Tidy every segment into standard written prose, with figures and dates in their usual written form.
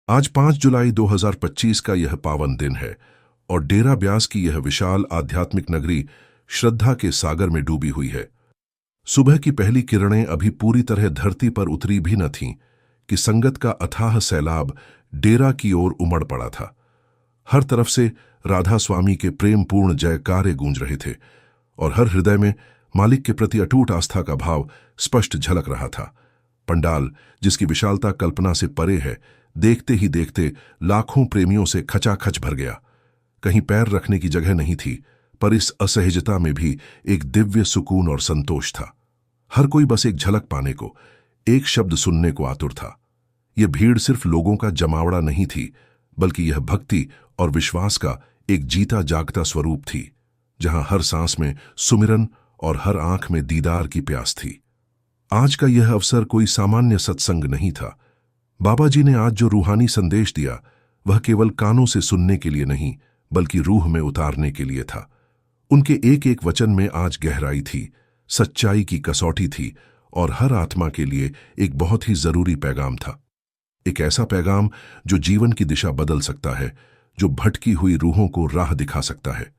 आज 5 जुलाई 2025 का यह पावन दिन है और डेरा ब्यास की यह विशाल आध्यात्मिक नगरी श्रद्धा के सागर में डूबी हुई है। सुबह की पहली किरणें अभी पूरी तरह धरती पर उतरी भी न थीं कि संगत का अथाह सैलाब डेरा की ओर उमड़ पड़ा था। हर तरफ से राधा स्वामी के प्रेमपूर्ण जयकारे गूंज रहे थे और हर हृदय में मालिक के प्रति अटूट आस्था का भाव स्पष्ट झलक रहा था। पंडाल, जिसकी विशालता कल्पना से परे है, देखते ही देखते लाखों प्रेमियों से खचाखच भर गया। कहीं पैर रखने की जगह नहीं थी, पर इस असहजता में भी एक दिव्य सुकून और संतोष था। हर कोई बस एक झलक पाने को, एक शब्द सुनने को आतुर था। यह भीड़ सिर्फ लोगों का जमावड़ा नहीं थी, बल्कि यह भक्ति और विश्वास का एक जीता जागता स्वरूप थी, जहां हर सांस में सुमिरन और हर आंख में दीदार की प्यास थी। आज का यह अवसर कोई सामान्य सत्संग नहीं था। बाबा जी ने आज जो रूहानी संदेश दिया, वह केवल कानों से सुनने के लिए नहीं, बल्कि रूह में उतारने के लिए था। उनके एक एक वचन में आज गहराई थी, सच्चाई की कसौटी थी और हर आत्मा के लिए एक बहुत ही जरूरी पैगाम था। एक ऐसा पैगाम जो जीवन की दिशा बदल सकता है, जो भटकी हुई रूहों को राह दिखा सकता है।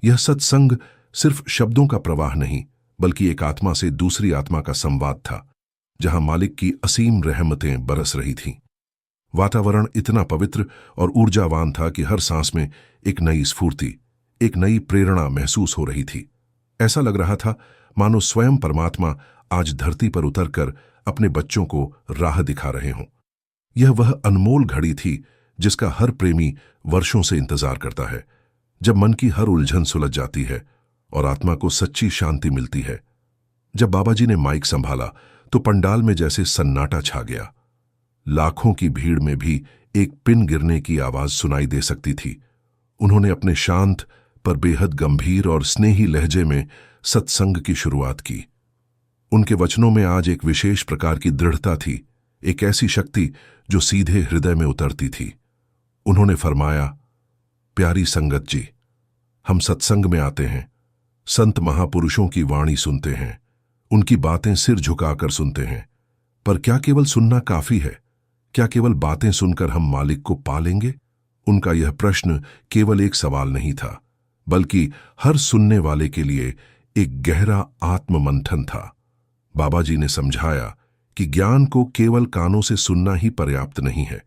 यह सत्संग सिर्फ शब्दों का प्रवाह नहीं, बल्कि एक आत्मा से दूसरी आत्मा का संवाद था, जहां मालिक की असीम रहमतें बरस रही थीं। वातावरण इतना पवित्र और ऊर्जावान था कि हर सांस में एक नई स्फूर्ति, एक नई प्रेरणा महसूस हो रही थी। ऐसा लग रहा था मानो स्वयं परमात्मा आज धरती पर उतरकर अपने बच्चों को राह दिखा रहे हों। यह वह अनमोल घड़ी थी जिसका हर प्रेमी वर्षों से इंतजार करता है, जब मन की हर उलझन सुलझ जाती है और आत्मा को सच्ची शांति मिलती है। जब बाबा जी ने माइक संभाला तो पंडाल में जैसे सन्नाटा छा गया। लाखों की भीड़ में भी एक पिन गिरने की आवाज सुनाई दे सकती थी। उन्होंने अपने शांत पर बेहद गंभीर और स्नेही लहजे में सत्संग की शुरुआत की। उनके वचनों में आज एक विशेष प्रकार की दृढ़ता थी, एक ऐसी शक्ति जो सीधे हृदय में उतरती थी। उन्होंने फरमाया, प्यारी संगत जी, हम सत्संग में आते हैं, संत महापुरुषों की वाणी सुनते हैं, उनकी बातें सिर झुकाकर सुनते हैं, पर क्या केवल सुनना काफी है? क्या केवल बातें सुनकर हम मालिक को पा लेंगे? उनका यह प्रश्न केवल एक सवाल नहीं था, बल्कि हर सुनने वाले के लिए एक गहरा आत्ममंथन था। बाबा जी ने समझाया कि ज्ञान को केवल कानों से सुनना ही पर्याप्त नहीं है,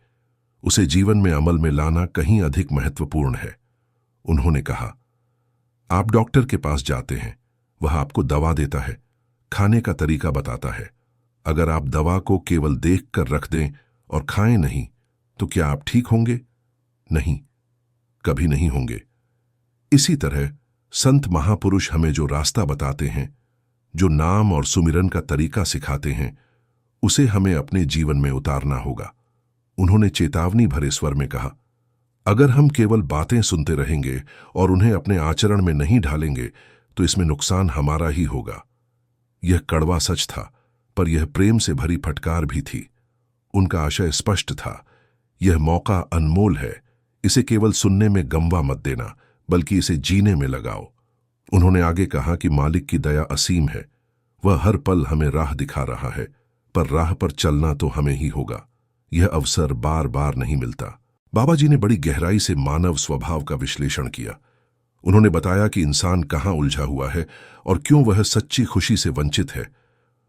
उसे जीवन में अमल में लाना कहीं अधिक महत्वपूर्ण है। उन्होंने कहा, आप डॉक्टर के पास जाते हैं, वह आपको दवा देता है, खाने का तरीका बताता है। अगर आप दवा को केवल देखकर रख दें और खाएं नहीं, तो क्या आप ठीक होंगे? नहीं, कभी नहीं होंगे। इसी तरह संत महापुरुष हमें जो रास्ता बताते हैं, जो नाम और सुमिरन का तरीका सिखाते हैं, उसे हमें अपने जीवन में उतारना होगा। उन्होंने चेतावनी भरे स्वर में कहा, अगर हम केवल बातें सुनते रहेंगे और उन्हें अपने आचरण में नहीं ढालेंगे, तो इसमें नुकसान हमारा ही होगा। यह कड़वा सच था, पर यह प्रेम से भरी फटकार भी थी। उनका आशय स्पष्ट था, यह मौका अनमोल है, इसे केवल सुनने में गंवा मत देना, बल्कि इसे जीने में लगाओ। उन्होंने आगे कहा कि मालिक की दया असीम है, वह हर पल हमें राह दिखा रहा है, पर राह पर चलना तो हमें ही होगा। यह अवसर बार बार नहीं मिलता। बाबा जी ने बड़ी गहराई से मानव स्वभाव का विश्लेषण किया। उन्होंने बताया कि इंसान कहाँ उलझा हुआ है और क्यों वह सच्ची खुशी से वंचित है।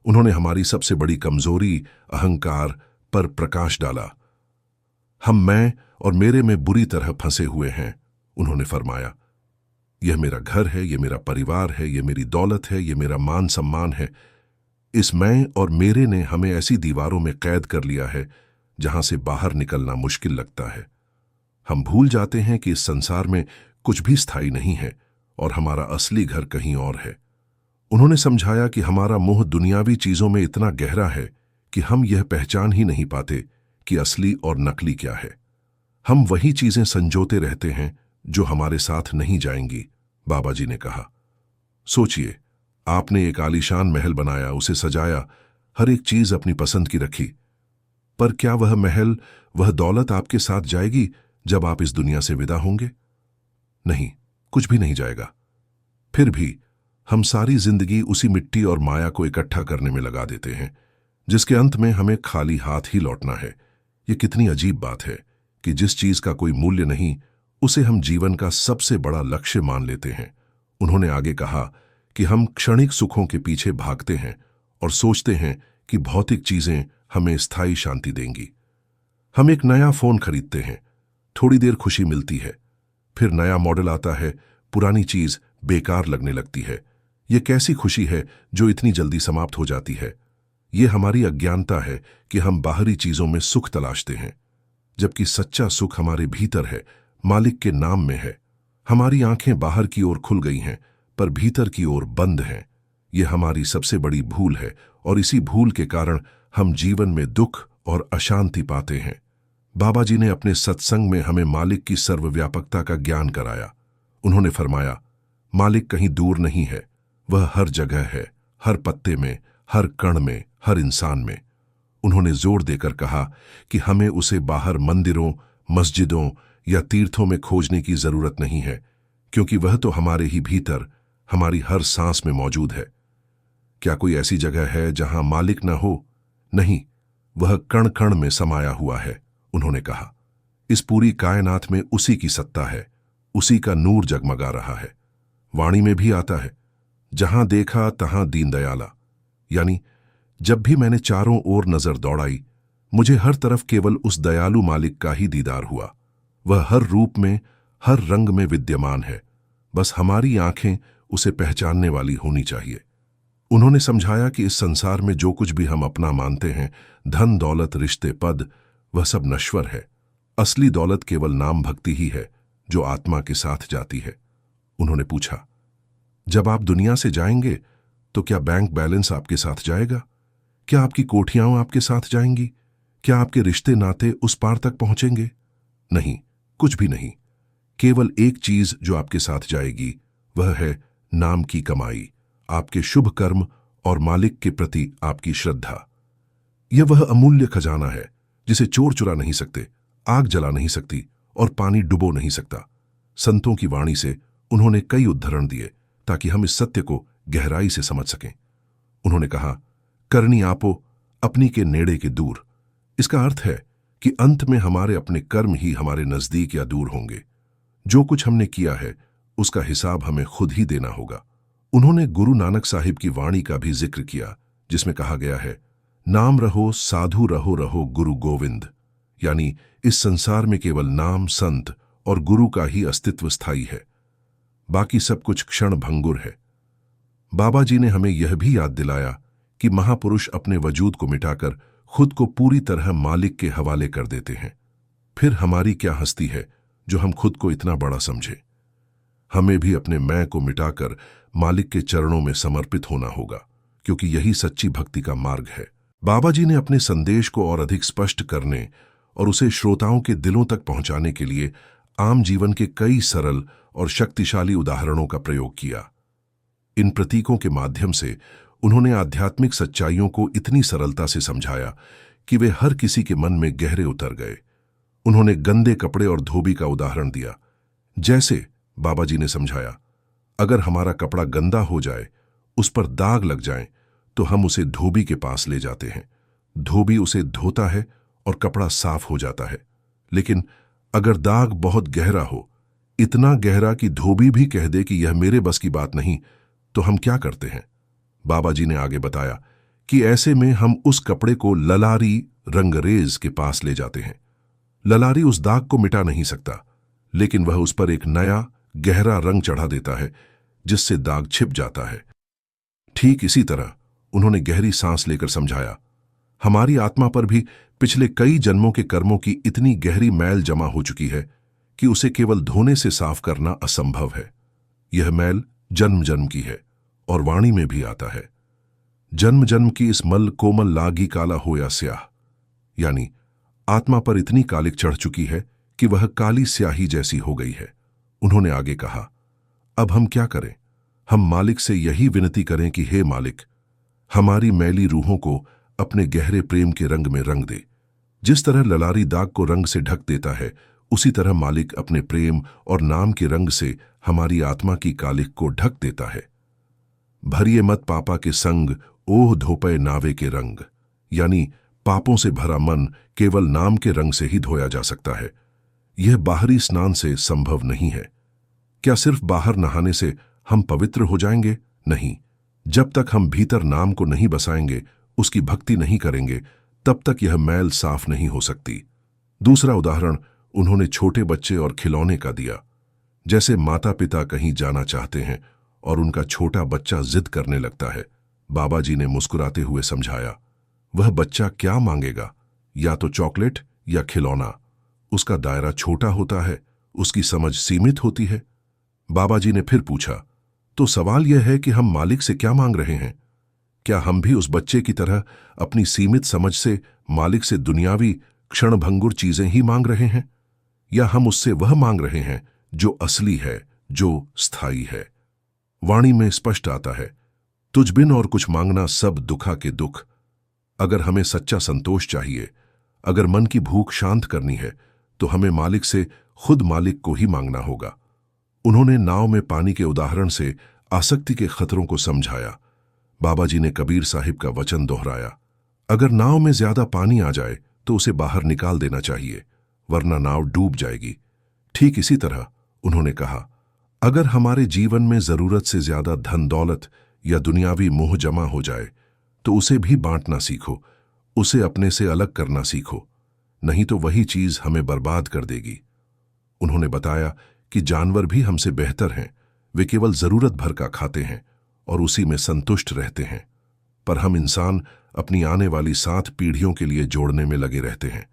उन्होंने हमारी सबसे बड़ी कमजोरी, अहंकार, पर प्रकाश डाला। हम मैं और मेरे में बुरी तरह फंसे हुए हैं। उन्होंने फरमाया, यह मेरा घर है, यह मेरा परिवार है, यह मेरी दौलत है, यह मेरा मान सम्मान है। इस मैं और मेरे ने हमें ऐसी दीवारों में कैद कर लिया है जहां से बाहर निकलना मुश्किल लगता है। हम भूल जाते हैं कि इस संसार में कुछ भी स्थायी नहीं है और हमारा असली घर कहीं और है। उन्होंने समझाया कि हमारा मोह दुनियावी चीजों में इतना गहरा है कि हम यह पहचान ही नहीं पाते कि असली और नकली क्या है। हम वही चीजें संजोते रहते हैं जो हमारे साथ नहीं जाएंगी। बाबा जी ने कहा, सोचिए, आपने एक आलीशान महल बनाया, उसे सजाया, हर एक चीज अपनी पसंद की रखी, पर क्या वह महल, वह दौलत आपके साथ जाएगी जब आप इस दुनिया से विदा होंगे? नहीं, कुछ भी नहीं जाएगा। फिर भी हम सारी जिंदगी उसी मिट्टी और माया को इकट्ठा करने में लगा देते हैं, जिसके अंत में हमें खाली हाथ ही लौटना है। ये कितनी अजीब बात है कि जिस चीज का कोई मूल्य नहीं, उसे हम जीवन का सबसे बड़ा लक्ष्य मान लेते हैं। उन्होंने आगे कहा कि हम क्षणिक सुखों के पीछे भागते हैं और सोचते हैं कि भौतिक चीजें हमें स्थायी शांति देंगी। हम एक नया फोन खरीदते हैं, थोड़ी देर खुशी मिलती है, फिर नया मॉडल आता है, पुरानी चीज बेकार लगने लगती है। ये कैसी खुशी है जो इतनी जल्दी समाप्त हो जाती है? ये हमारी अज्ञानता है कि हम बाहरी चीजों में सुख तलाशते हैं, जबकि सच्चा सुख हमारे भीतर है, मालिक के नाम में है। हमारी आंखें बाहर की ओर खुल गई हैं, पर भीतर की ओर बंद हैं। ये हमारी सबसे बड़ी भूल है और इसी भूल के कारण हम जीवन में दुख और अशांति पाते हैं। बाबा जी ने अपने सत्संग में हमें मालिक की सर्वव्यापकता का ज्ञान कराया। उन्होंने फरमाया, मालिक कहीं दूर नहीं है, वह हर जगह है, हर पत्ते में, हर कण में, हर इंसान में। उन्होंने जोर देकर कहा कि हमें उसे बाहर मंदिरों, मस्जिदों या तीर्थों में खोजने की जरूरत नहीं है, क्योंकि वह तो हमारे ही भीतर, हमारी हर सांस में मौजूद है। क्या कोई ऐसी जगह है जहां मालिक न हो? नहीं, वह कण कण में समाया हुआ है। उन्होंने कहा, इस पूरी कायनात में उसी की सत्ता है, उसी का नूर जगमगा रहा है। वाणी में भी आता है, जहां देखा तहां दीनदयाला। यानी जब भी मैंने चारों ओर नजर दौड़ाई, मुझे हर तरफ केवल उस दयालु मालिक का ही दीदार हुआ। वह हर रूप में, हर रंग में विद्यमान है, बस हमारी आंखें उसे पहचानने वाली होनी चाहिए। उन्होंने समझाया कि इस संसार में जो कुछ भी हम अपना मानते हैं, धन दौलत रिश्ते पद, वह सब नश्वर है। असली दौलत केवल नाम भक्ति ही है जो आत्मा के साथ जाती है। उन्होंने पूछा, जब आप दुनिया से जाएंगे तो क्या बैंक बैलेंस आपके साथ जाएगा? क्या आपकी कोठियां आपके साथ जाएंगी? क्या आपके रिश्ते नाते उस पार तक पहुंचेंगे? नहीं, कुछ भी नहीं। केवल एक चीज जो आपके साथ जाएगी, वह है नाम की कमाई, आपके शुभ कर्म और मालिक के प्रति आपकी श्रद्धा। यह वह अमूल्य खजाना है जिसे चोर चुरा नहीं सकते, आग जला नहीं सकती और पानी डुबो नहीं सकता। संतों की वाणी से उन्होंने कई उदाहरण दिए ताकि हम इस सत्य को गहराई से समझ सकें। उन्होंने कहा, करनी आपो अपनी के नेड़े के दूर। इसका अर्थ है कि अंत में हमारे अपने कर्म ही हमारे नजदीक या दूर होंगे। जो कुछ हमने किया है उसका हिसाब हमें खुद ही देना होगा। उन्होंने गुरु नानक साहिब की वाणी का भी जिक्र किया, जिसमें कहा गया है, नाम रहो साधु रहो रहो गुरु गोविंद। यानी इस संसार में केवल नाम, संत और गुरु का ही अस्तित्व स्थायी है, बाकी सब कुछ क्षण भंगुर है। बाबा जी ने हमें यह भी याद दिलाया कि महापुरुष अपने वजूद को मिटाकर खुद को पूरी तरह मालिक के हवाले कर देते हैं। फिर हमारी क्या हस्ती है जो हम खुद को इतना बड़ा समझे? हमें भी अपने मैं को मिटाकर मालिक के चरणों में समर्पित होना होगा, क्योंकि यही सच्ची भक्ति का मार्ग है। बाबा जी ने अपने संदेश को और अधिक स्पष्ट करने और उसे श्रोताओं के दिलों तक पहुंचाने के लिए आम जीवन के कई सरल और शक्तिशाली उदाहरणों का प्रयोग किया। इन प्रतीकों के माध्यम से उन्होंने आध्यात्मिक सच्चाइयों को इतनी सरलता से समझाया कि वे हर किसी के मन में गहरे उतर गए। उन्होंने गंदे कपड़े और धोबी का उदाहरण दिया। जैसे बाबा जी ने समझाया, अगर हमारा कपड़ा गंदा हो जाए, उस पर दाग लग जाए, तो हम उसे धोबी के पास ले जाते हैं। धोबी उसे धोता है और कपड़ा साफ हो जाता है। लेकिन अगर दाग बहुत गहरा हो, इतना गहरा कि धोबी भी कह दे कि यह मेरे बस की बात नहीं, तो हम क्या करते हैं? बाबा जी ने आगे बताया कि ऐसे में हम उस कपड़े को ललारी रंगरेज के पास ले जाते हैं। ललारी उस दाग को मिटा नहीं सकता, लेकिन वह उस पर एक नया गहरा रंग चढ़ा देता है, जिससे दाग छिप जाता है। ठीक इसी तरह उन्होंने गहरी सांस लेकर समझाया, हमारी आत्मा पर भी पिछले कई जन्मों के कर्मों की इतनी गहरी मैल जमा हो चुकी है कि उसे केवल धोने से साफ करना असंभव है। यह मैल जन्म जन्म की है और वाणी में भी आता है, जन्म जन्म की इस मल कोमल लागी काला होया स्याह। यानी आत्मा पर इतनी कालिक चढ़ चुकी है कि वह काली स्याही जैसी हो गई है। उन्होंने आगे कहा, अब हम क्या करें? हम मालिक से यही विनती करें कि हे मालिक, हमारी मैली रूहों को अपने गहरे प्रेम के रंग में रंग दे। जिस तरह ललारी दाग को रंग से ढक देता है, उसी तरह मालिक अपने प्रेम और नाम के रंग से हमारी आत्मा की कालिक को ढक देता है। भरिए मत पापा के संग, ओह धोपे नावे के रंग। यानी पापों से भरा मन केवल नाम के रंग से ही धोया जा सकता है। यह बाहरी स्नान से संभव नहीं है। क्या सिर्फ बाहर नहाने से हम पवित्र हो जाएंगे? नहीं। जब तक हम भीतर नाम को नहीं बसाएंगे, उसकी भक्ति नहीं करेंगे, तब तक यह मैल साफ नहीं हो सकती। दूसरा उदाहरण उन्होंने छोटे बच्चे और खिलौने का दिया। जैसे माता पिता कहीं जाना चाहते हैं और उनका छोटा बच्चा जिद करने लगता है, बाबा जी ने मुस्कुराते हुए समझाया, वह बच्चा क्या मांगेगा, या तो चॉकलेट या खिलौना। उसका दायरा छोटा होता है, उसकी समझ सीमित होती है। बाबा जी ने फिर पूछा, तो सवाल यह है कि हम मालिक से क्या मांग रहे हैं? क्या हम भी उस बच्चे की तरह अपनी सीमित समझ से मालिक से दुनियावी क्षणभंगुर चीजें ही मांग रहे हैं, या हम उससे वह मांग रहे हैं जो असली है, जो स्थायी है? वाणी में स्पष्ट आता है, तुझ बिन और कुछ मांगना सब दुखा के दुख। अगर हमें सच्चा संतोष चाहिए, अगर मन की भूख शांत करनी है, तो हमें मालिक से खुद मालिक को ही मांगना होगा। उन्होंने नाव में पानी के उदाहरण से आसक्ति के खतरों को समझाया। बाबा जी ने कबीर साहिब का वचन दोहराया, अगर नाव में ज्यादा पानी आ जाए तो उसे बाहर निकाल देना चाहिए, वरना नाव डूब जाएगी। ठीक इसी तरह उन्होंने कहा, अगर हमारे जीवन में जरूरत से ज्यादा धन दौलत या दुनियावी मोह जमा हो जाए तो उसे भी बांटना सीखो, उसे अपने से अलग करना सीखो, नहीं तो वही चीज हमें बर्बाद कर देगी। उन्होंने बताया कि जानवर भी हमसे बेहतर हैं, वे केवल जरूरत भर का खाते हैं और उसी में संतुष्ट रहते हैं, पर हम इंसान अपनी आने वाली 7 पीढ़ियों के लिए जोड़ने में लगे रहते हैं,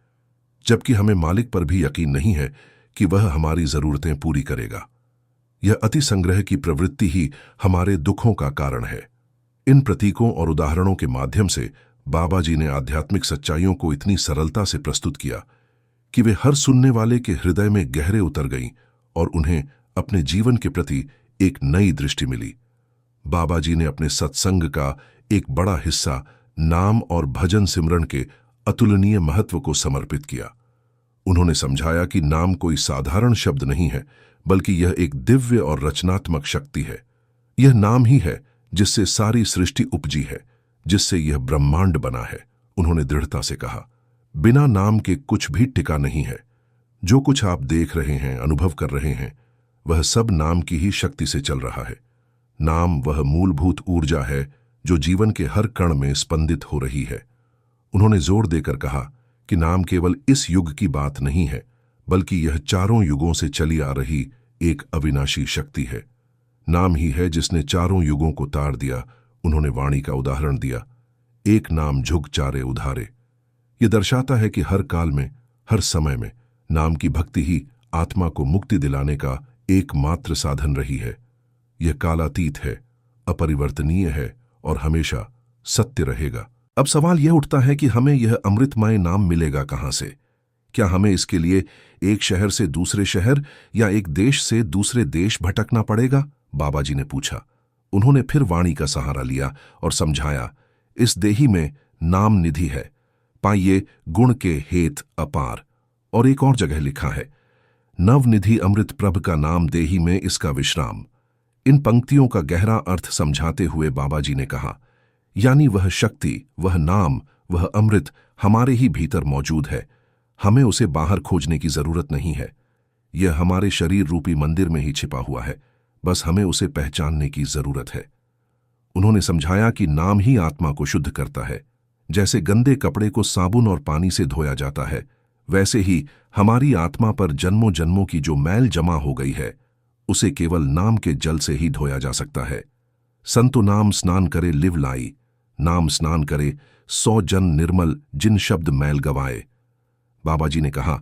जबकि हमें मालिक पर भी यकीन नहीं है कि वह हमारी जरूरतें पूरी करेगा। यह अति संग्रह की प्रवृत्ति ही हमारे दुखों का कारण है। इन प्रतीकों और उदाहरणों के माध्यम से बाबा जी ने आध्यात्मिक सच्चाइयों को इतनी सरलता से प्रस्तुत किया कि वे हर सुनने वाले के हृदय में गहरे उतर गईं और उन्हें अपने जीवन के प्रति एक नई दृष्टि मिली। बाबा जी ने अपने सत्संग का एक बड़ा हिस्सा नाम और भजन सिमरन के अतुलनीय महत्व को समर्पित किया। उन्होंने समझाया कि नाम कोई साधारण शब्द नहीं है, बल्कि यह एक दिव्य और रचनात्मक शक्ति है। यह नाम ही है जिससे सारी सृष्टि उपजी है, जिससे यह ब्रह्मांड बना है। उन्होंने दृढ़ता से कहा, बिना नाम के कुछ भी टिका नहीं है। जो कुछ आप देख रहे हैं, अनुभव कर रहे हैं, वह सब नाम की ही शक्ति से चल रहा है। नाम वह मूलभूत ऊर्जा है जो जीवन के हर कण में स्पंदित हो रही है। उन्होंने जोर देकर कहा कि नाम केवल इस युग की बात नहीं है, बल्कि यह चारों युगों से चली आ रही एक अविनाशी शक्ति है। नाम ही है जिसने चारों युगों को तार दिया। उन्होंने वाणी का उदाहरण दिया, एक नाम झुक चारे उधारे। यह दर्शाता है कि हर काल में, हर समय में नाम की भक्ति ही आत्मा को मुक्ति दिलाने का एकमात्र साधन रही है। यह कालातीत है, अपरिवर्तनीय है और हमेशा सत्य रहेगा। अब सवाल यह उठता है कि हमें यह अमृतमय नाम मिलेगा कहां से? क्या हमें इसके लिए एक शहर से दूसरे शहर या एक देश से दूसरे देश भटकना पड़ेगा? बाबा जी ने पूछा। उन्होंने फिर वाणी का सहारा लिया और समझाया, इस देही में नाम निधि है, पाइये गुण के हेत अपार। और एक और जगह लिखा है, नवनिधि अमृत प्रभ का नाम देही में इसका विश्राम। इन पंक्तियों का गहरा अर्थ समझाते हुए बाबा जी ने कहा, यानी वह शक्ति, वह नाम, वह अमृत हमारे ही भीतर मौजूद है। हमें उसे बाहर खोजने की जरूरत नहीं है। यह हमारे शरीर रूपी मंदिर में ही छिपा हुआ है, बस हमें उसे पहचानने की जरूरत है। उन्होंने समझाया कि नाम ही आत्मा को शुद्ध करता है। जैसे गंदे कपड़े को साबुन और पानी से धोया जाता है, वैसे ही हमारी आत्मा पर जन्मों जन्मों की जो मैल जमा हो गई है, उसे केवल नाम के जल से ही धोया जा सकता है। संतो नाम स्नान करे लिव लाई, नाम स्नान करे 100 जन निर्मल जिन शब्द मैल गवाए। बाबा जी ने कहा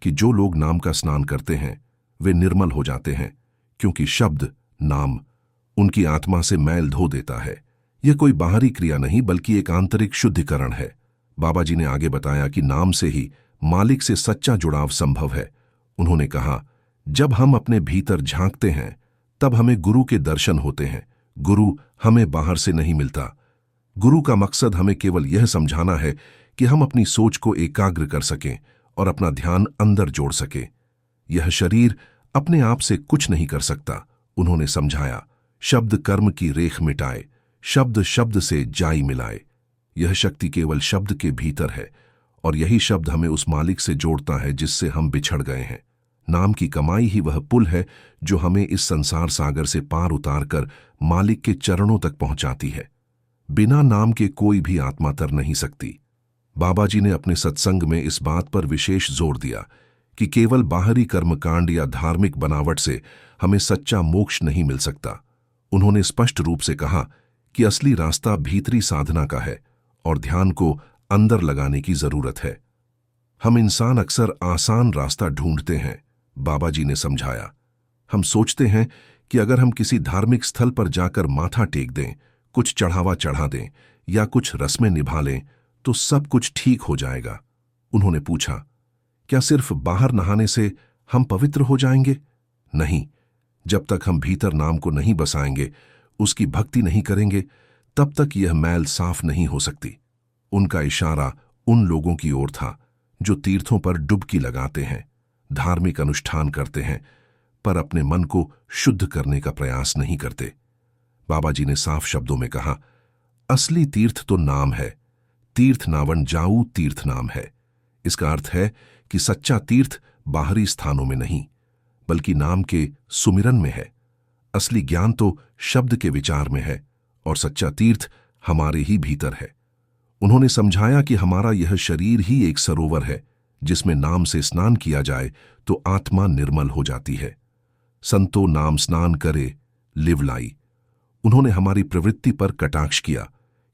कि जो लोग नाम का स्नान करते हैं वे निर्मल हो जाते हैं, क्योंकि शब्द नाम उनकी आत्मा से मैल धो देता है। यह कोई बाहरी क्रिया नहीं, बल्कि एक आंतरिक शुद्धिकरण है। बाबा जी ने आगे बताया कि नाम से ही मालिक से सच्चा जुड़ाव संभव है। उन्होंने कहा, जब हम अपने भीतर झांकते हैं तब हमें गुरु के दर्शन होते हैं। गुरु हमें बाहर से नहीं मिलता। गुरु का मकसद हमें केवल यह समझाना है कि हम अपनी सोच को एकाग्र कर सकें और अपना ध्यान अंदर जोड़ सकें। यह शरीर अपने आप से कुछ नहीं कर सकता। उन्होंने समझाया, शब्द कर्म की रेख मिटाए, शब्द शब्द से जाई मिलाए। यह शक्ति केवल शब्द के भीतर है, और यही शब्द हमें उस मालिक से जोड़ता है जिससे हम बिछड़ गए हैं। नाम की कमाई ही वह पुल है जो हमें इस संसार सागर से पार उतारकर मालिक के चरणों तक पहुंचाती है। बिना नाम के कोई भी आत्मा तर नहीं सकती। बाबा जी ने अपने सत्संग में इस बात पर विशेष जोर दिया कि केवल बाहरी कर्मकांड या धार्मिक बनावट से हमें सच्चा मोक्ष नहीं मिल सकता। उन्होंने स्पष्ट रूप से कहा कि असली रास्ता भीतरी साधना का है और ध्यान को अंदर लगाने की जरूरत है। हम इंसान अक्सर आसान रास्ता ढूंढते हैं, बाबा जी ने समझाया। हम सोचते हैं कि अगर हम किसी धार्मिक स्थल पर जाकर माथा टेक दें, कुछ चढ़ावा चढ़ा दें या कुछ रस्में निभा लें तो सब कुछ ठीक हो जाएगा। उन्होंने पूछा, क्या सिर्फ बाहर नहाने से हम पवित्र हो जाएंगे? नहीं, जब तक हम भीतर नाम को नहीं बसाएंगे, उसकी भक्ति नहीं करेंगे, तब तक यह मैल साफ नहीं हो सकती। उनका इशारा उन लोगों की ओर था जो तीर्थों पर डुबकी लगाते हैं, धार्मिक अनुष्ठान करते हैं, पर अपने मन को शुद्ध करने का प्रयास नहीं करते। बाबा जी ने साफ शब्दों में कहा, असली तीर्थ तो नाम है, तीर्थ नावन जाऊ तीर्थ नाम है। इसका अर्थ है कि सच्चा तीर्थ बाहरी स्थानों में नहीं, बल्कि नाम के सुमिरन में है। असली ज्ञान तो शब्द के विचार में है और सच्चा तीर्थ हमारे ही भीतर है। उन्होंने समझाया कि हमारा यह शरीर ही एक सरोवर है जिसमें नाम से स्नान किया जाए तो आत्मा निर्मल हो जाती है। संतो नाम स्नान करे लिवलाई। उन्होंने हमारी प्रवृत्ति पर कटाक्ष किया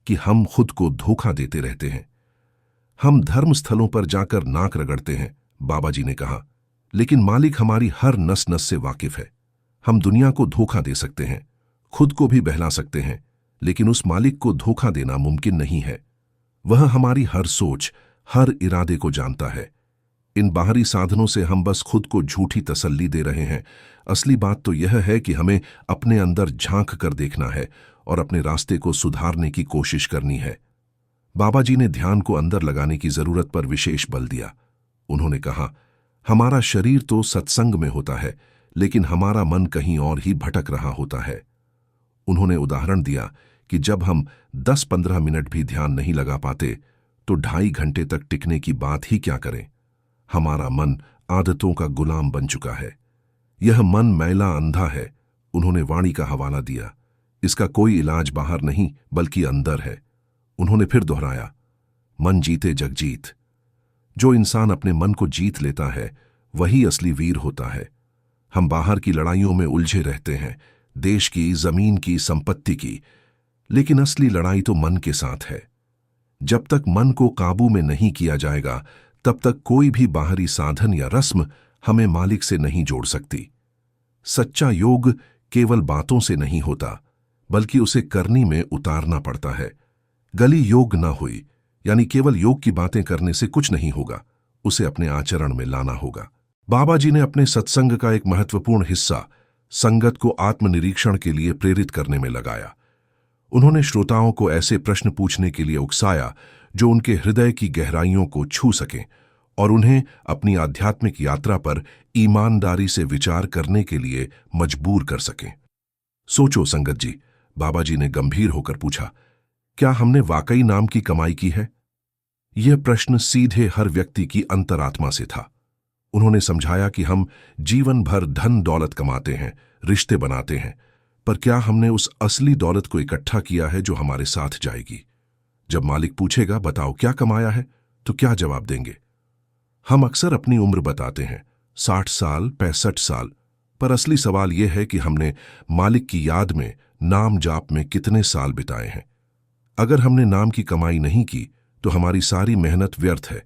कि हम खुद को धोखा देते रहते हैं। हम धर्म स्थलों पर जाकर नाक रगड़ते हैं, बाबा जी ने कहा, लेकिन मालिक हमारी हर नस नस से वाकिफ है। हम दुनिया को धोखा दे सकते हैं, खुद को भी बहला सकते हैं, लेकिन उस मालिक को धोखा देना मुमकिन नहीं है। वह हमारी हर सोच, हर इरादे को जानता है। इन बाहरी साधनों से हम बस खुद को झूठी तसल्ली दे रहे हैं। असली बात तो यह है कि हमें अपने अंदर झांक कर देखना है और अपने रास्ते को सुधारने की कोशिश करनी है। बाबा जी ने ध्यान को अंदर लगाने की जरूरत पर विशेष बल दिया। उन्होंने कहा, हमारा शरीर तो सत्संग में होता है, लेकिन हमारा मन कहीं और ही भटक रहा होता है। उन्होंने उदाहरण दिया कि जब हम 10-15 मिनट भी ध्यान नहीं लगा पाते तो 2.5 घंटे तक टिकने की बात ही क्या करें। हमारा मन आदतों का गुलाम बन चुका है। यह मन मैला अंधा है। उन्होंने वाणी का हवाला दिया, इसका कोई इलाज बाहर नहीं बल्कि अंदर है। उन्होंने फिर दोहराया, मन जीते जग जीत। जो इंसान अपने मन को जीत लेता है वही असली वीर होता है। हम बाहर की लड़ाइयों में उलझे रहते हैं, देश की, जमीन की, संपत्ति की, लेकिन असली लड़ाई तो मन के साथ है। जब तक मन को काबू में नहीं किया जाएगा तब तक कोई भी बाहरी साधन या रस्म हमें मालिक से नहीं जोड़ सकती। सच्चा योग केवल बातों से नहीं होता, बल्कि उसे करनी में उतारना पड़ता है। गली योग न हुई, यानी केवल योग की बातें करने से कुछ नहीं होगा, उसे अपने आचरण में लाना होगा। बाबा जी ने अपने सत्संग का एक महत्वपूर्ण हिस्सा संगत को आत्मनिरीक्षण के लिए प्रेरित करने में लगाया। उन्होंने श्रोताओं को ऐसे प्रश्न पूछने के लिए उकसाया जो उनके हृदय की गहराइयों को छू सकें और उन्हें अपनी आध्यात्मिक यात्रा पर ईमानदारी से विचार करने के लिए मजबूर कर सकें। सोचो संगत जी, बाबा जी ने गंभीर होकर पूछा, क्या हमने वाकई नाम की कमाई की है? यह प्रश्न सीधे हर व्यक्ति की अंतरात्मा से था। उन्होंने समझाया कि हम जीवन भर धन दौलत कमाते हैं, रिश्ते बनाते हैं, पर क्या हमने उस असली दौलत को इकट्ठा किया है जो हमारे साथ जाएगी? जब मालिक पूछेगा, बताओ क्या कमाया है, तो क्या जवाब देंगे? हम अक्सर अपनी उम्र बताते हैं, 60 साल, 65 साल, पर असली सवाल यह है कि हमने मालिक की याद में, नाम जाप में कितने साल बिताए हैं। अगर हमने नाम की कमाई नहीं की तो हमारी सारी मेहनत व्यर्थ है।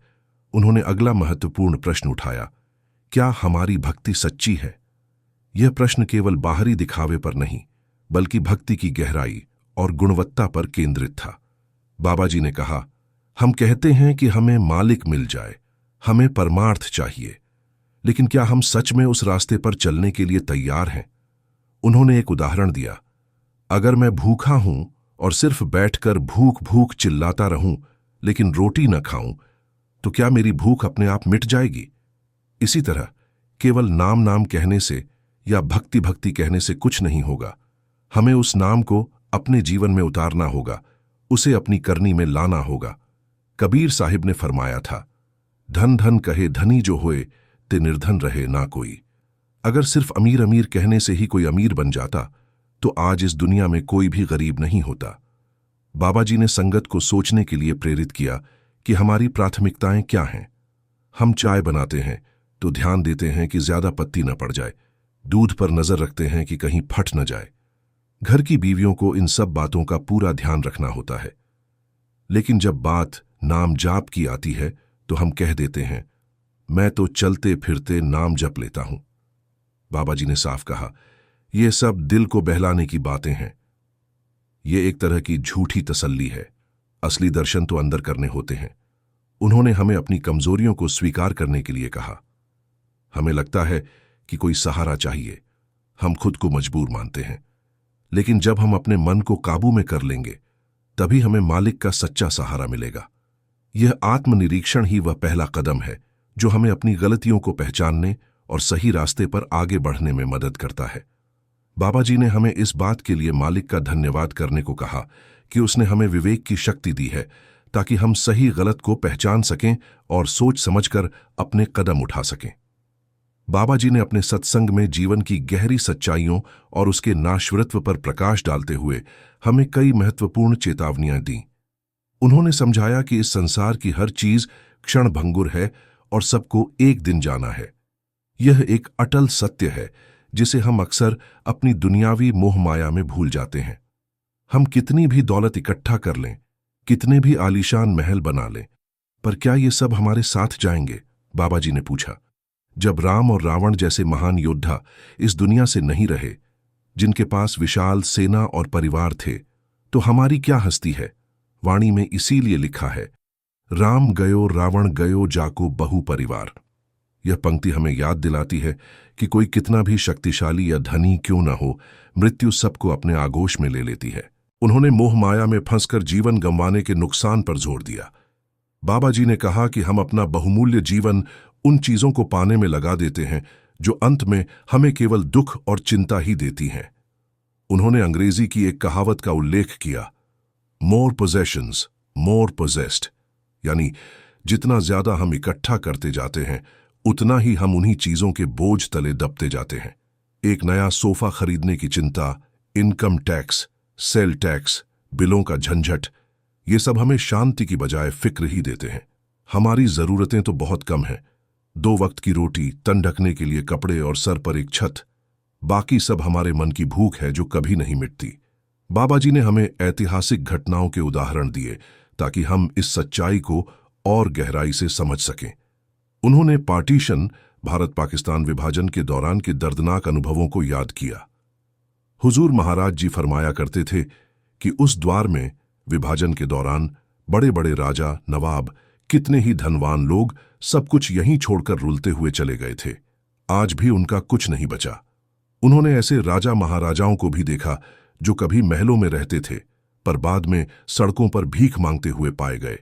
उन्होंने अगला महत्वपूर्ण प्रश्न उठाया, क्या हमारी भक्ति सच्ची है? यह प्रश्न केवल बाहरी दिखावे पर नहीं, बल्कि भक्ति की गहराई और गुणवत्ता पर केंद्रित था। बाबा जी ने कहा, हम कहते हैं कि हमें मालिक मिल जाए, हमें परमार्थ चाहिए, लेकिन क्या हम सच में उस रास्ते पर चलने के लिए तैयार हैं? उन्होंने एक उदाहरण दिया, अगर मैं भूखा हूं और सिर्फ बैठकर भूख भूख चिल्लाता रहूं लेकिन रोटी न खाऊं, तो क्या मेरी भूख अपने आप मिट जाएगी? इसी तरह केवल नाम नाम कहने से या भक्ति भक्ति कहने से कुछ नहीं होगा। हमें उस नाम को अपने जीवन में उतारना होगा उसे अपनी करनी में लाना होगा। कबीर साहिब ने फरमाया था, धन धन कहे धनी जो होए, ते निर्धन रहे ना कोई। अगर सिर्फ अमीर अमीर कहने से ही कोई अमीर बन जाता तो आज इस दुनिया में कोई भी गरीब नहीं होता। बाबा जी ने संगत को सोचने के लिए प्रेरित किया कि हमारी प्राथमिकताएं क्या हैं। हम चाय बनाते हैं तो ध्यान देते हैं कि ज्यादा पत्ती न पड़ जाए, दूध पर नजर रखते हैं कि कहीं फट न जाए। घर की बीवियों को इन सब बातों का पूरा ध्यान रखना होता है। लेकिन जब बात नाम जाप की आती है तो हम कह देते हैं, मैं तो चलते फिरते नाम जप लेता हूं। बाबा जी ने साफ कहा, ये सब दिल को बहलाने की बातें हैं। ये एक तरह की झूठी तसल्ली है। असली दर्शन तो अंदर करने होते हैं। उन्होंने हमें अपनी कमजोरियों को स्वीकार करने के लिए कहा। हमें लगता है कि कोई सहारा चाहिए, हम खुद को मजबूर मानते हैं। लेकिन जब हम अपने मन को काबू में कर लेंगे तभी हमें मालिक का सच्चा सहारा मिलेगा। यह आत्मनिरीक्षण ही वह पहला कदम है जो हमें अपनी गलतियों को पहचानने और सही रास्ते पर आगे बढ़ने में मदद करता है। बाबा जी ने हमें इस बात के लिए मालिक का धन्यवाद करने को कहा कि उसने हमें विवेक की शक्ति दी है ताकि हम सही गलत को पहचान सकें और सोच समझकर अपने कदम उठा सकें। बाबा जी ने अपने सत्संग में जीवन की गहरी सच्चाइयों और उसके नाश्वरत्व पर प्रकाश डालते हुए हमें कई महत्वपूर्ण चेतावनियां दी। उन्होंने समझाया कि इस संसार की हर चीज क्षणभंगुर है और सबको एक दिन जाना है। यह एक अटल सत्य है जिसे हम अक्सर अपनी दुनियावी मोह माया में भूल जाते हैं। हम कितनी भी दौलत इकट्ठा कर लें, कितने भी आलीशान महल बना लें, पर क्या ये सब हमारे साथ जाएंगे? बाबा जी ने पूछा। जब राम और रावण जैसे महान योद्धा इस दुनिया से नहीं रहे, जिनके पास विशाल सेना और परिवार थे, तो हमारी क्या हस्ती है? वाणी में इसीलिए लिखा है, राम गयो रावण गयो जाको बहु परिवार। यह पंक्ति हमें याद दिलाती है कि कोई कितना भी शक्तिशाली या धनी क्यों न हो, मृत्यु सबको अपने आगोश में ले लेती है। उन्होंने मोह माया में फंसकर जीवन गंवाने के नुकसान पर जोर दिया। बाबा जी ने कहा कि हम अपना बहुमूल्य जीवन उन चीजों को पाने में लगा देते हैं जो अंत में हमें केवल दुख और चिंता ही देती हैं। उन्होंने अंग्रेजी की एक कहावत का उल्लेख किया, मोर पोजेशंस मोर पोजेस्ड, यानी जितना ज्यादा हम इकट्ठा करते जाते हैं उतना ही हम उन्हीं चीजों के बोझ तले दबते जाते हैं। एक नया सोफा खरीदने की चिंता, इनकम टैक्स, सेल टैक्स, बिलों का झंझट, ये सब हमें शांति की बजाय फिक्र ही देते हैं। हमारी जरूरतें तो बहुत कम हैं, 2 वक्त की रोटी, तन ढकने के लिए कपड़े और सर पर एक छत। बाकी सब हमारे मन की भूख है जो कभी नहीं मिटती। बाबा जी ने हमें ऐतिहासिक घटनाओं के उदाहरण दिए ताकि हम इस सच्चाई को और गहराई से समझ सकें। उन्होंने पार्टीशन, भारत पाकिस्तान विभाजन के दौरान के दर्दनाक अनुभवों को याद किया। हुजूर महाराज जी फरमाया करते थे कि उस द्वार में विभाजन के दौरान बड़े बड़े राजा, नवाब, कितने ही धनवान लोग सब कुछ यहीं छोड़कर रुलते हुए चले गए थे। आज भी उनका कुछ नहीं बचा। उन्होंने ऐसे राजा महाराजाओं को भी देखा जो कभी महलों में रहते थे पर बाद में सड़कों पर भीख मांगते हुए पाए गए।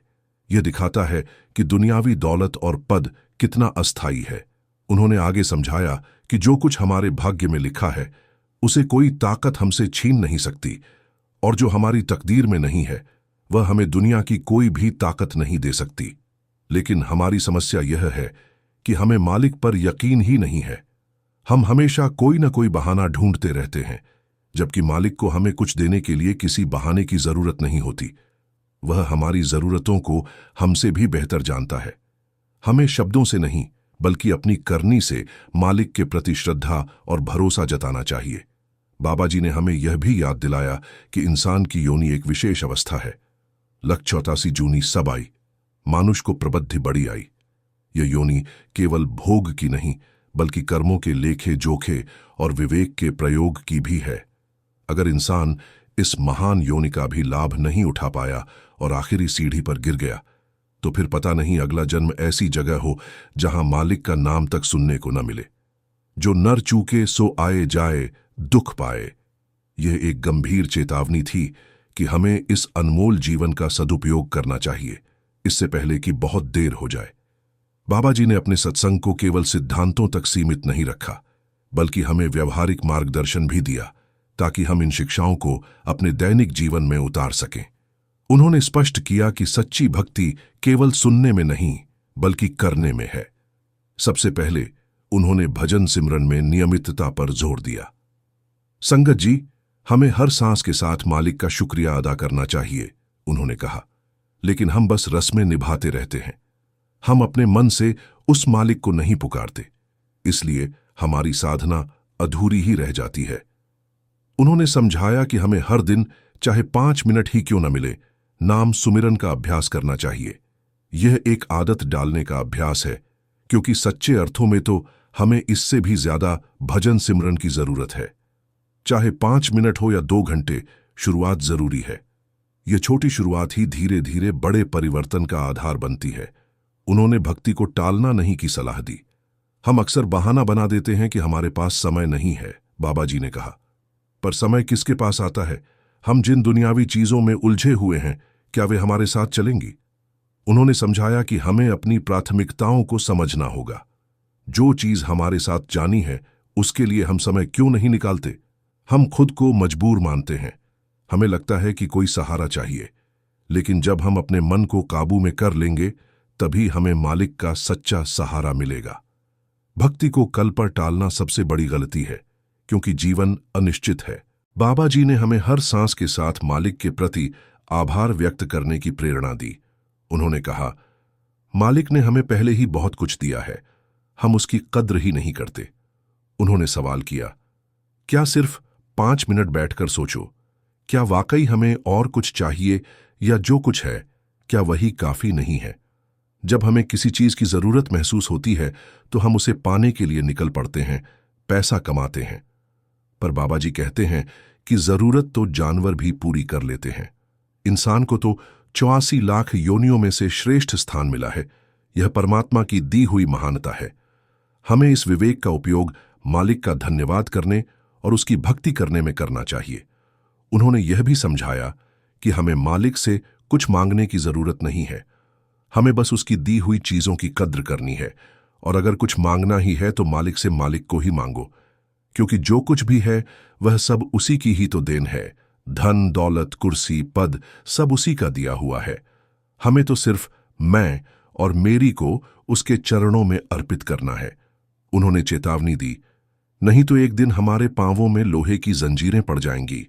यह दिखाता है कि दुनियावी दौलत और पद कितना अस्थायी है। उन्होंने आगे समझाया कि जो कुछ हमारे भाग्य में लिखा है उसे कोई ताकत हमसे छीन नहीं सकती, और जो हमारी तकदीर में नहीं है वह हमें दुनिया की कोई भी ताकत नहीं दे सकती। लेकिन हमारी समस्या यह है कि हमें मालिक पर यकीन ही नहीं है। हम हमेशा कोई न कोई बहाना ढूंढते रहते हैं, जबकि मालिक को हमें कुछ देने के लिए किसी बहाने की जरूरत नहीं होती। वह हमारी जरूरतों को हमसे भी बेहतर जानता है। हमें शब्दों से नहीं बल्कि अपनी करनी से मालिक के प्रति श्रद्धा और भरोसा जताना चाहिए। बाबा जी ने हमें यह भी याद दिलाया कि इंसान की योनि एक विशेष अवस्था है। 184 जूनी सब आई, मानुष को प्रबुद्धि बड़ी आई। यह योनि केवल भोग की नहीं बल्कि कर्मों के लेखे जोखे और विवेक के प्रयोग की भी है। अगर इंसान इस महान योनि का भी लाभ नहीं उठा पाया और आखिरी सीढ़ी पर गिर गया तो फिर पता नहीं अगला जन्म ऐसी जगह हो जहां मालिक का नाम तक सुनने को न मिले। जो नर चूके सो आए जाए दुख पाए। यह एक गंभीर चेतावनी थी कि हमें इस अनमोल जीवन का सदुपयोग करना चाहिए, इससे पहले कि बहुत देर हो जाए। बाबा जी ने अपने सत्संग को केवल सिद्धांतों तक सीमित नहीं रखा बल्कि हमें व्यवहारिक मार्गदर्शन भी दिया ताकि हम इन शिक्षाओं को अपने दैनिक जीवन में उतार सकें। उन्होंने स्पष्ट किया कि सच्ची भक्ति केवल सुनने में नहीं बल्कि करने में है। सबसे पहले उन्होंने भजन सिमरन में नियमितता पर जोर दिया। संगत जी, हमें हर सांस के साथ मालिक का शुक्रिया अदा करना चाहिए, उन्होंने कहा, लेकिन हम बस रस्में निभाते रहते हैं। हम अपने मन से उस मालिक को नहीं पुकारते, इसलिए हमारी साधना अधूरी ही रह जाती है। उन्होंने समझाया कि हमें हर दिन चाहे 5 मिनट ही क्यों न मिले, नाम सुमिरन का अभ्यास करना चाहिए। यह एक आदत डालने का अभ्यास है, क्योंकि सच्चे अर्थों में तो हमें इससे भी ज्यादा भजन सिमरन की जरूरत है। चाहे 5 मिनट हो या 2 घंटे, शुरुआत जरूरी है। यह छोटी शुरुआत ही धीरे धीरे बड़े परिवर्तन का आधार बनती है। उन्होंने भक्ति को टालना नहीं की सलाह दी। हम अक्सर बहाना बना देते हैं कि हमारे पास समय नहीं है, बाबा जी ने कहा। पर समय किसके पास आता है? हम जिन दुनियावी चीजों में उलझे हुए हैं, क्या वे हमारे साथ चलेंगी? उन्होंने समझाया कि हमें अपनी प्राथमिकताओं को समझना होगा। जो चीज हमारे साथ जानी है, उसके लिए हम समय क्यों नहीं निकालते? हम खुद को मजबूर मानते हैं। हमें लगता है कि कोई सहारा चाहिए, लेकिन जब हम अपने मन को काबू में कर लेंगे, तभी हमें मालिक का सच्चा सहारा मिलेगा। भक्ति को कल पर टालना सबसे बड़ी गलती है, क्योंकि जीवन अनिश्चित है। बाबा जी ने हमें हर सांस के साथ मालिक के प्रति आभार व्यक्त करने की प्रेरणा दी। उन्होंने कहा, मालिक ने हमें पहले ही बहुत कुछ दिया है, हम उसकी कद्र ही नहीं करते। उन्होंने सवाल किया, क्या सिर्फ 5 मिनट बैठकर सोचो, क्या वाकई हमें और कुछ चाहिए, या जो कुछ है, क्या वही काफी नहीं है? जब हमें किसी चीज की जरूरत महसूस होती है, तो हम उसे पाने के लिए निकल पड़ते हैं, पैसा कमाते हैं। पर बाबा जी कहते हैं कि जरूरत तो जानवर भी पूरी कर लेते हैं। इंसान को तो 84 लाख योनियों में से श्रेष्ठ स्थान मिला है। यह परमात्मा की दी हुई महानता है। हमें इस विवेक का उपयोग मालिक का धन्यवाद करने और उसकी भक्ति करने में करना चाहिए। उन्होंने यह भी समझाया कि हमें मालिक से कुछ मांगने की जरूरत नहीं है। हमें बस उसकी दी हुई चीजों की कद्र करनी है, और अगर कुछ मांगना ही है तो मालिक से मालिक को ही मांगो, क्योंकि जो कुछ भी है वह सब उसी की ही तो देन है। धन, दौलत, कुर्सी, पद सब उसी का दिया हुआ है। हमें तो सिर्फ मैं और मेरी को उसके चरणों में अर्पित करना है। उन्होंने चेतावनी दी, नहीं तो एक दिन हमारे पांवों में लोहे की जंजीरें पड़ जाएंगी।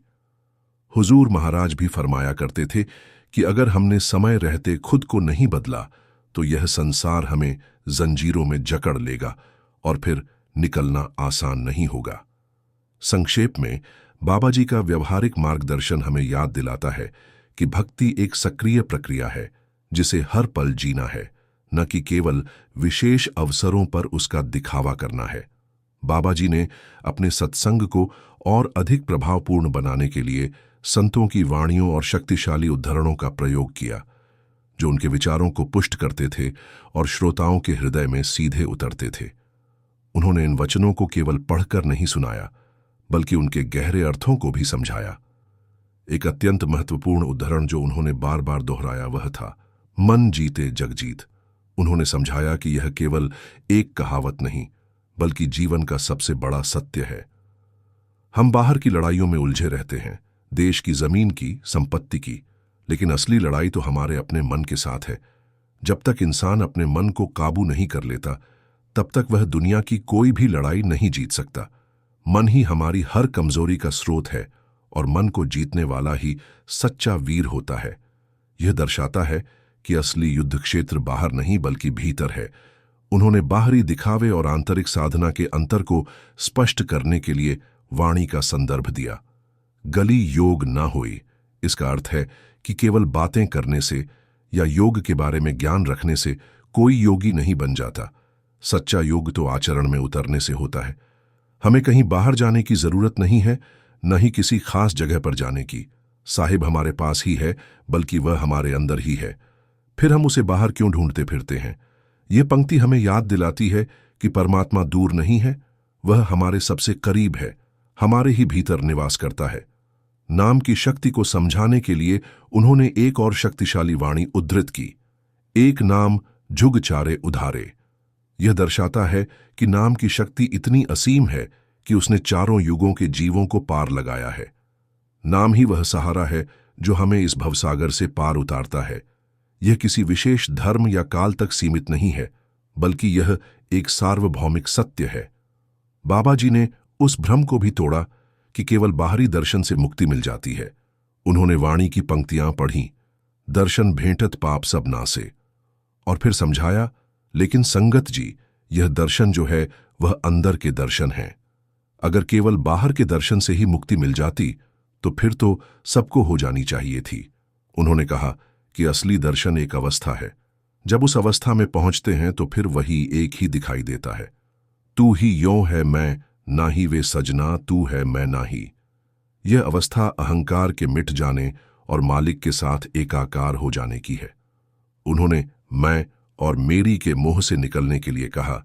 हुजूर महाराज भी फरमाया करते थे कि अगर हमने समय रहते खुद को नहीं बदला, तो यह संसार हमें जंजीरों में जकड़ लेगा और फिर निकलना आसान नहीं होगा। संक्षेप में, बाबा जी का व्यवहारिक मार्गदर्शन हमें याद दिलाता है कि भक्ति एक सक्रिय प्रक्रिया है, जिसे हर पल जीना है, न कि केवल विशेष अवसरों पर उसका दिखावा करना है। बाबा जी ने अपने सत्संग को और अधिक प्रभावपूर्ण बनाने के लिए संतों की वाणियों और शक्तिशाली उद्धरणों का प्रयोग किया, जो उनके विचारों को पुष्ट करते थे और श्रोताओं के हृदय में सीधे उतरते थे। उन्होंने इन वचनों को केवल पढ़कर नहीं सुनाया, बल्कि उनके गहरे अर्थों को भी समझाया। एक अत्यंत महत्वपूर्ण उद्धरण जो उन्होंने बार बार दोहराया वह था, मन जीते जग जीत। उन्होंने समझाया कि यह केवल एक कहावत नहीं, बल्कि जीवन का सबसे बड़ा सत्य है। हम बाहर की लड़ाइयों में उलझे रहते हैं, देश की, जमीन की, संपत्ति की, लेकिन असली लड़ाई तो हमारे अपने मन के साथ है। जब तक इंसान अपने मन को काबू नहीं कर लेता, तब तक वह दुनिया की कोई भी लड़ाई नहीं जीत सकता। मन ही हमारी हर कमजोरी का स्रोत है, और मन को जीतने वाला ही सच्चा वीर होता है। यह दर्शाता है कि असली युद्ध क्षेत्र बाहर नहीं बल्कि भीतर है। उन्होंने बाहरी दिखावे और आंतरिक साधना के अंतर को स्पष्ट करने के लिए वाणी का संदर्भ दिया। गली योग न होई, इसका अर्थ है कि केवल बातें करने से या योग के बारे में ज्ञान रखने से कोई योगी नहीं बन जाता। सच्चा योग तो आचरण में उतरने से होता है। हमें कहीं बाहर जाने की जरूरत नहीं है, न ही किसी खास जगह पर जाने की। साहिब हमारे पास ही है, बल्कि वह हमारे अंदर ही है। फिर हम उसे बाहर क्यों ढूंढते फिरते हैं? ये पंक्ति हमें याद दिलाती है कि परमात्मा दूर नहीं है, वह हमारे सबसे करीब है, हमारे ही भीतर निवास करता है। नाम की शक्ति को समझाने के लिए उन्होंने एक और शक्तिशाली वाणी उद्धृत की, एक नाम जुग चारे उधारे। यह दर्शाता है कि नाम की शक्ति इतनी असीम है कि उसने चारों युगों के जीवों को पार लगाया है। नाम ही वह सहारा है जो हमें इस भवसागर से पार उतारता है। यह किसी विशेष धर्म या काल तक सीमित नहीं है, बल्कि यह एक सार्वभौमिक सत्य है। बाबा जी ने उस भ्रम को भी तोड़ा कि केवल बाहरी दर्शन से मुक्ति मिल जाती है। उन्होंने वाणी की पंक्तियां पढ़ीं, दर्शन भेंटत पाप सब नासे, और फिर समझाया, लेकिन संगत जी, यह दर्शन जो है वह अंदर के दर्शन है। अगर केवल बाहर के दर्शन से ही मुक्ति मिल जाती तो फिर तो सबको हो जानी चाहिए थी। उन्होंने कहा कि असली दर्शन एक अवस्था है। जब उस अवस्था में पहुंचते हैं तो फिर वही एक ही दिखाई देता है। तू ही यों है मैं, ना ही वे सजना, तू है मैं ना ही। यह अवस्था अहंकार के मिट जाने और मालिक के साथ एकाकार हो जाने की है। उन्होंने मैं और मेरी के मोह से निकलने के लिए कहा,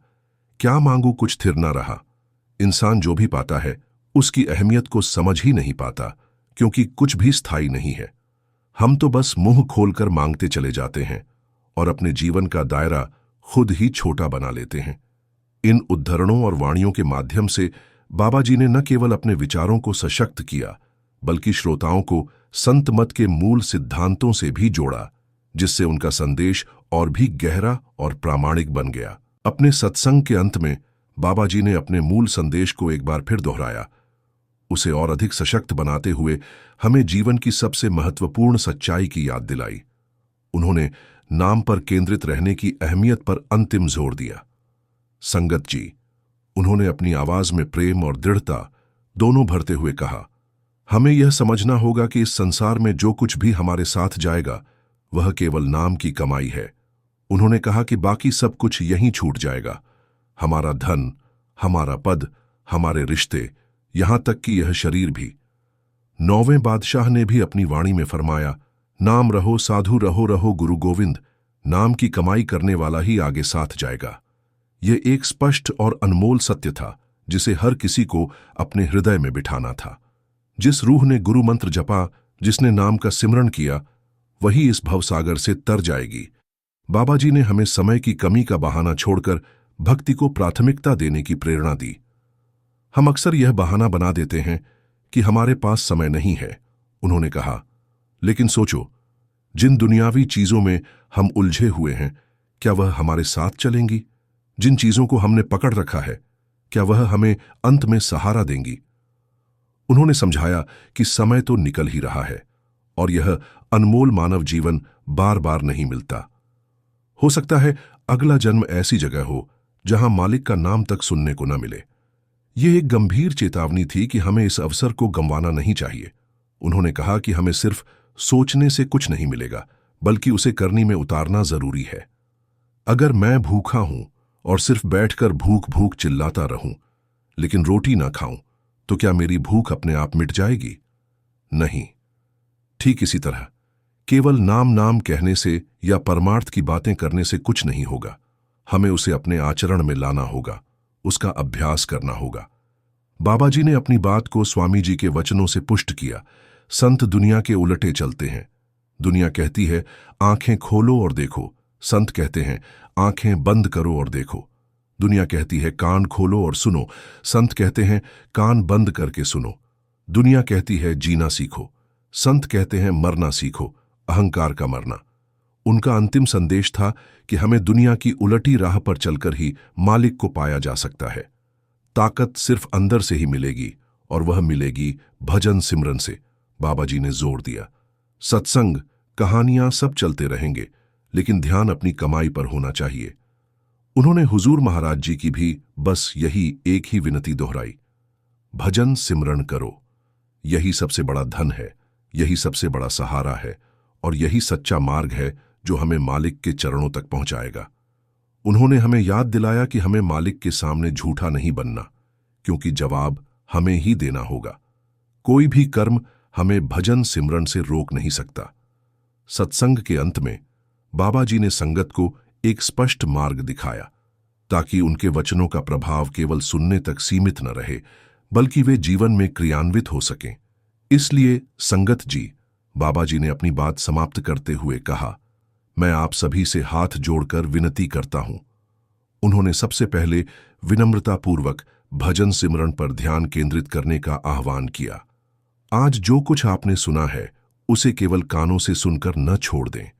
क्या मांगू कुछ थिर ना रहा। इंसान जो भी पाता है उसकी अहमियत को समझ ही नहीं पाता, क्योंकि कुछ भी स्थायी नहीं है। हम तो बस मुंह खोलकर मांगते चले जाते हैं और अपने जीवन का दायरा खुद ही छोटा बना लेते हैं। इन उद्धरणों और वाणियों के माध्यम से बाबा जी ने न केवल अपने विचारों को सशक्त किया, बल्कि श्रोताओं को संत मत के मूल सिद्धांतों से भी जोड़ा, जिससे उनका संदेश और भी गहरा और प्रामाणिक बन गया। अपने सत्संग के अंत में बाबा जी ने अपने मूल संदेश को एक बार फिर दोहराया, उसे और अधिक सशक्त बनाते हुए हमें जीवन की सबसे महत्वपूर्ण सच्चाई की याद दिलाई। उन्होंने नाम पर केंद्रित रहने की अहमियत पर अंतिम जोर दिया। संगत जी, उन्होंने अपनी आवाज में प्रेम और दृढ़ता दोनों भरते हुए कहा, हमें यह समझना होगा कि इस संसार में जो कुछ भी हमारे साथ जाएगा वह केवल नाम की कमाई है। उन्होंने कहा कि बाकी सब कुछ यहीं छूट जाएगा, हमारा धन, हमारा पद, हमारे रिश्ते, यहां तक कि यह शरीर भी। 9वें बादशाह ने भी अपनी वाणी में फरमाया, नाम रहो साधु रहो रहो गुरु गोविंद, नाम की कमाई करने वाला ही आगे साथ जाएगा। यह एक स्पष्ट और अनमोल सत्य था जिसे हर किसी को अपने हृदय में बिठाना था। जिस रूह ने गुरु मंत्र जपा, जिसने नाम का सिमरण किया, वही इस भवसागर से तर जाएगी। बाबा जी ने हमें समय की कमी का बहाना छोड़कर भक्ति को प्राथमिकता देने की प्रेरणा दी। हम अक्सर यह बहाना बना देते हैं कि हमारे पास समय नहीं है। उन्होंने कहा, लेकिन सोचो, जिन दुनियावी चीजों में हम उलझे हुए हैं, क्या वह हमारे साथ चलेंगी? जिन चीजों को हमने पकड़ रखा है, क्या वह हमें अंत में सहारा देंगी? उन्होंने समझाया कि समय तो निकल ही रहा है और यह अनमोल मानव जीवन बार बार नहीं मिलता। हो सकता है अगला जन्म ऐसी जगह हो जहां मालिक का नाम तक सुनने को न मिले। यह एक गंभीर चेतावनी थी कि हमें इस अवसर को गंवाना नहीं चाहिए। उन्होंने कहा कि हमें सिर्फ सोचने से कुछ नहीं मिलेगा, बल्कि उसे करनी में उतारना जरूरी है। अगर मैं भूखा हूं और सिर्फ बैठकर भूख भूख चिल्लाता रहूं, लेकिन रोटी ना खाऊं, तो क्या मेरी भूख अपने आप मिट जाएगी? नहीं। ठीक इसी तरह केवल नाम नाम कहने से या परमार्थ की बातें करने से कुछ नहीं होगा। हमें उसे अपने आचरण में लाना होगा, उसका अभ्यास करना होगा। बाबा जी ने अपनी बात को स्वामी जी के वचनों से पुष्ट किया। संत दुनिया के उलटे चलते हैं। दुनिया कहती है आंखें खोलो और देखो, संत कहते हैं आंखें बंद करो और देखो। दुनिया कहती है कान खोलो और सुनो, संत कहते हैं कान बंद करके सुनो। दुनिया कहती है जीना सीखो, संत कहते हैं मरना सीखो, अहंकार का मरना। उनका अंतिम संदेश था कि हमें दुनिया की उलटी राह पर चलकर ही मालिक को पाया जा सकता है। ताकत सिर्फ अंदर से ही मिलेगी और वह मिलेगी भजन सिमरन से। बाबा जी ने जोर दिया, सत्संग, कहानियां सब चलते रहेंगे, लेकिन ध्यान अपनी कमाई पर होना चाहिए। उन्होंने हुजूर महाराज जी की भी बस यही एक ही विनती दोहराई, भजन सिमरन करो। यही सबसे बड़ा धन है, यही सबसे बड़ा सहारा है और यही सच्चा मार्ग है जो हमें मालिक के चरणों तक पहुंचाएगा। उन्होंने हमें याद दिलाया कि हमें मालिक के सामने झूठा नहीं बनना, क्योंकि जवाब हमें ही देना होगा। कोई भी कर्म हमें भजन सिमरन से रोक नहीं सकता। सत्संग के अंत में बाबा जी ने संगत को एक स्पष्ट मार्ग दिखाया, ताकि उनके वचनों का प्रभाव केवल सुनने तक सीमित न रहे, बल्कि वे जीवन में क्रियान्वित हो सकें। इसलिए संगत जी, बाबा जी ने अपनी बात समाप्त करते हुए कहा, मैं आप सभी से हाथ जोड़कर विनती करता हूं। उन्होंने सबसे पहले विनम्रतापूर्वक भजन सिमरन पर ध्यान केंद्रित करने का आह्वान किया। आज जो कुछ आपने सुना है उसे केवल कानों से सुनकर न छोड़ दें,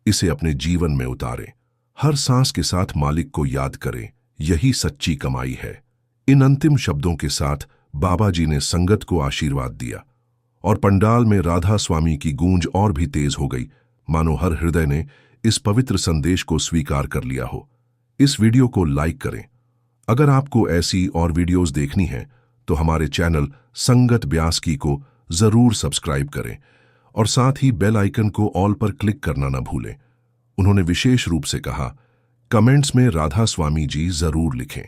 इसे अपने जीवन में उतारें। हर सांस के साथ मालिक को याद करें, यही सच्ची कमाई है। इन अंतिम शब्दों के साथ बाबा जी ने संगत को आशीर्वाद दिया और पंडाल में राधा स्वामी की गूंज और भी तेज हो गई, मानो हर हृदय ने इस पवित्र संदेश को स्वीकार कर लिया हो। इस वीडियो को लाइक करें। अगर आपको ऐसी और वीडियोस देखनी हैं तो हमारे चैनल संगत ब्यास की को जरूर सब्सक्राइब करें और साथ ही बेल आइकन को ऑल पर क्लिक करना न भूलें। उन्होंने विशेष रूप से कहा, कमेंट्स में राधा स्वामी जी जरूर लिखें।